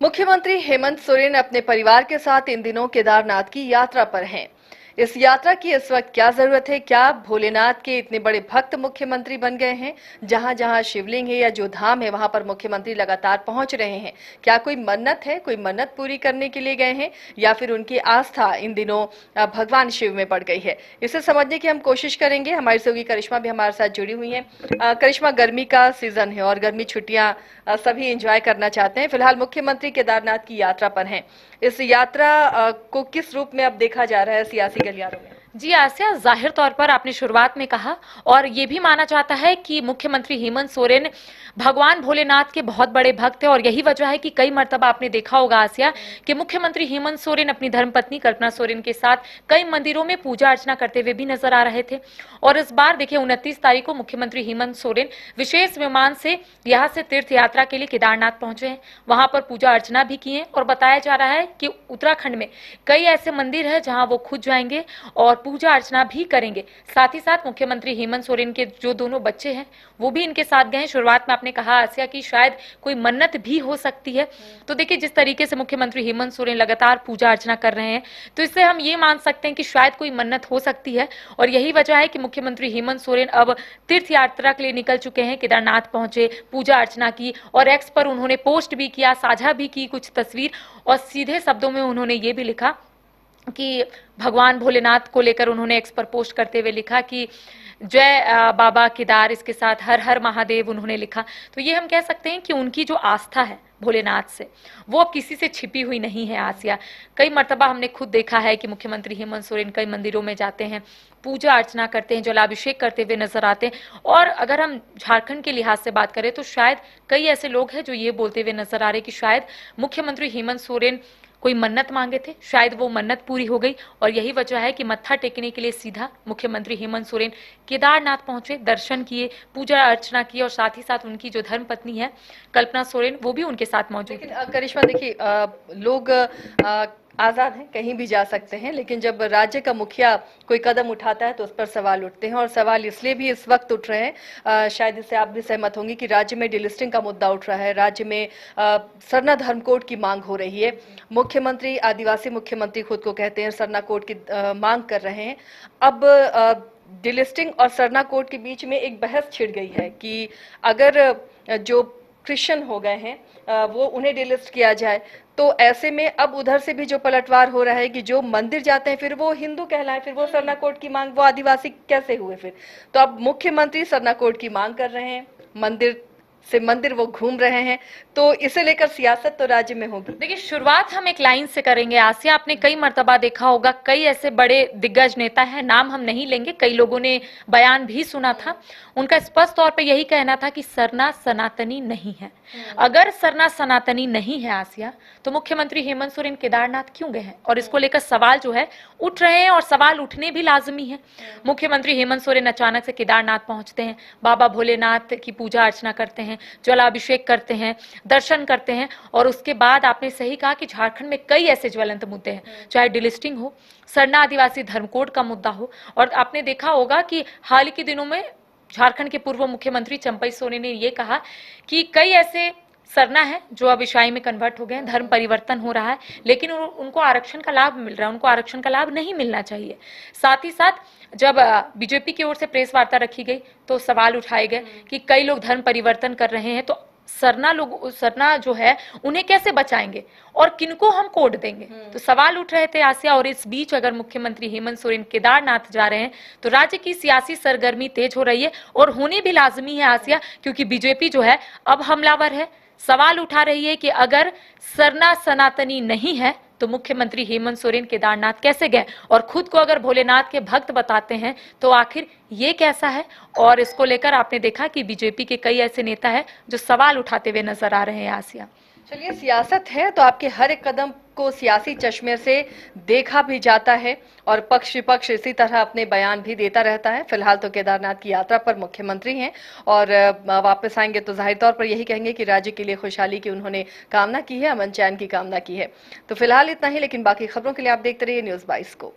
मुख्यमंत्री हेमंत सोरेन अपने परिवार के साथ इन दिनों केदारनाथ की यात्रा पर हैं। इस यात्रा की इस वक्त क्या जरूरत है? क्या भोलेनाथ के इतने बड़े भक्त मुख्यमंत्री बन गए हैं? जहां जहां शिवलिंग है या जो धाम है वहां पर मुख्यमंत्री लगातार पहुंच रहे हैं। क्या कोई मन्नत है, कोई मन्नत पूरी करने के लिए गए हैं, या फिर उनकी आस्था इन दिनों भगवान शिव में पड़ गई है? इसे समझने की हम कोशिश करेंगे। हमारी सहयोगी करिश्मा भी हमारे साथ जुड़ी हुई है। करिश्मा, गर्मी का सीजन है और गर्मी छुट्टियां सभी एंजॉय करना चाहते हैं। फिलहाल मुख्यमंत्री केदारनाथ की यात्रा पर हैं। इस यात्रा को किस रूप में अब देखा जा रहा है सियासी गलियारों में? जी आसिया, जाहिर तौर पर आपने शुरुआत में कहा और ये भी माना जाता है कि मुख्यमंत्री हेमंत सोरेन भगवान भोलेनाथ के बहुत बड़े भक्त हैं और यही वजह है कि कई मर्तबा आपने देखा होगा आसिया कि मुख्यमंत्री हेमंत सोरेन अपनी धर्मपत्नी कल्पना सोरेन के साथ कई मंदिरों में पूजा अर्चना करते हुए भी नजर आ रहे थे। और इस बार देखिए 29 तारीख को मुख्यमंत्री हेमंत सोरेन विशेष विमान से यहाँ से तीर्थ यात्रा के लिए केदारनाथ पहुंचे हैं। वहां पर पूजा अर्चना भी की है और बताया जा रहा है कि उत्तराखंड में कई ऐसे मंदिर है जहां वो खुद जाएंगे और पूजा अर्चना भी करेंगे। साथ ही साथ मुख्यमंत्री हेमंत सोरेन के जो दोनों बच्चे हैं वो भी इनके साथ गए हैं। शुरुआत में आपने कहा आसिया कि शायद कोई मन्नत भी हो सकती है। तो देखिए जिस तरीके से मुख्यमंत्री हेमंत सोरेन लगातार पूजा अर्चना कर रहे हैं तो इससे हम ये मान सकते हैं कि शायद कोई मन्नत हो सकती है। और यही वजह है कि मुख्यमंत्री हेमंत सोरेन अब तीर्थ यात्रा के लिए निकल चुके हैं। केदारनाथ पहुंचे, पूजा अर्चना की और एक्स पर उन्होंने पोस्ट भी किया, साझा भी की कुछ तस्वीर और सीधे शब्दों में उन्होंने ये भी लिखा कि भगवान भोलेनाथ को लेकर उन्होंने एक्स पर पोस्ट करते हुए लिखा कि जय बाबा केदार, इसके साथ हर हर महादेव उन्होंने लिखा। तो ये हम कह सकते हैं कि उनकी जो आस्था है भोलेनाथ से वो अब किसी से छिपी हुई नहीं है आसिया। कई मर्तबा हमने खुद देखा है कि मुख्यमंत्री हेमंत सोरेन कई मंदिरों में जाते हैं, पूजा अर्चना करते हैं, जलाभिषेक करते हुए नजर आते हैं। और अगर हम झारखंड के लिहाज से बात करें तो शायद कई ऐसे लोग हैं जो ये बोलते हुए नजर आ रहे हैं कि शायद मुख्यमंत्री हेमंत सोरेन कोई मन्नत मांगे थे, शायद वो मन्नत पूरी हो गई। और यही वजह है कि मत्था टेकने के लिए सीधा मुख्यमंत्री हेमंत सोरेन केदारनाथ पहुंचे, दर्शन किए, पूजा अर्चना की और साथ ही साथ उनकी जो धर्मपत्नी है कल्पना सोरेन वो भी उनके साथ मौजूद है। करिश्मा, देखिए लोग आजाद हैं, कहीं भी जा सकते हैं, लेकिन जब राज्य का मुखिया कोई कदम उठाता है तो उस पर सवाल उठते हैं। और सवाल इसलिए भी इस वक्त उठ रहे हैं, शायद इससे आप भी सहमत होंगी कि राज्य में डिलिस्टिंग का मुद्दा उठ रहा है। राज्य में सरना धर्म कोड की मांग हो रही है। मुख्यमंत्री, आदिवासी मुख्यमंत्री खुद को कहते हैं, सरना कोड की मांग कर रहे हैं। अब डिलिस्टिंग और सरना कोड के बीच में एक बहस छिड़ गई है कि अगर जो क्रिश्चियन हो गए हैं वो उन्हें डिलिस्ट किया जाए, तो ऐसे में अब उधर से भी जो पलटवार हो रहा है कि जो मंदिर जाते हैं फिर वो हिंदू कहलाए, फिर वो सरना कोड की मांग, वो आदिवासी कैसे हुए फिर? तो अब मुख्यमंत्री सरना कोड की मांग कर रहे हैं, मंदिर से मंदिर वो घूम रहे हैं, तो इसे लेकर सियासत तो राज्य में होगी। देखिए शुरुआत हम एक लाइन से करेंगे आसिया। आपने कई मर्तबा देखा होगा कई ऐसे बड़े दिग्गज नेता हैं, नाम हम नहीं लेंगे, कई लोगों ने बयान भी सुना था, उनका स्पष्ट तौर पे यही कहना था कि सरना सनातनी नहीं है। अगर सरना सनातनी नहीं है आसिया तो मुख्यमंत्री हेमंत सोरेन केदारनाथ क्यों गए हैं? और इसको लेकर सवाल जो है उठ रहे हैं और सवाल उठने भी लाजमी है। मुख्यमंत्री हेमंत सोरेन अचानक से केदारनाथ पहुंचते हैं, बाबा भोलेनाथ की पूजा अर्चना करते हैं, जलाभिषेक करते हैं, दर्शन करते हैं और उसके बाद आपने सही कहा कि झारखंड में कई ऐसे ज्वलंत मुद्दे हैं, चाहे डिलिस्टिंग हो, सरना आदिवासी धर्म कोड का मुद्दा हो। और आपने देखा होगा कि हाल के दिनों में झारखंड के पूर्व मुख्यमंत्री चंपई सोरेन ने यह कहा कि कई ऐसे सरना है जो अब ईसाई में कन्वर्ट हो गए हैं, धर्म परिवर्तन हो रहा है, लेकिन उनको आरक्षण का लाभ मिल रहा है, उनको आरक्षण का लाभ नहीं मिलना चाहिए। साथ ही साथ जब बीजेपी की ओर से प्रेस वार्ता रखी गई तो सवाल उठाए गए कि कई लोग धर्म परिवर्तन कर रहे हैं, तो सरना जो है उन्हें कैसे बचाएंगे और किनको हम कोड देंगे? तो सवाल उठ रहे थे आसिया। और इस बीच अगर मुख्यमंत्री हेमंत सोरेन केदारनाथ जा रहे हैं तो राज्य की सियासी सरगर्मी तेज हो रही है और होने भी लाजमी है आसिया, क्योंकि बीजेपी जो है अब हमलावर है, सवाल उठा रही है कि अगर सरना सनातनी नहीं है तो मुख्यमंत्री हेमंत सोरेन केदारनाथ कैसे गए? और खुद को अगर भोलेनाथ के भक्त बताते हैं तो आखिर ये कैसा है? और इसको लेकर आपने देखा कि बीजेपी के कई ऐसे नेता हैं जो सवाल उठाते हुए नजर आ रहे हैं आसिया। चलिए, सियासत है तो आपके हर एक कदम को सियासी चश्मे से देखा भी जाता है और पक्ष विपक्ष इसी तरह अपने बयान भी देता रहता है। फिलहाल तो केदारनाथ की यात्रा पर मुख्यमंत्री हैं और वापस आएंगे तो जाहिर तौर पर यही कहेंगे कि राज्य के लिए खुशहाली की उन्होंने कामना की है, अमन चैन की कामना की है। तो फिलहाल इतना ही, लेकिन बाकी खबरों के लिए आप देखते रहिए न्यूज़ 22 को।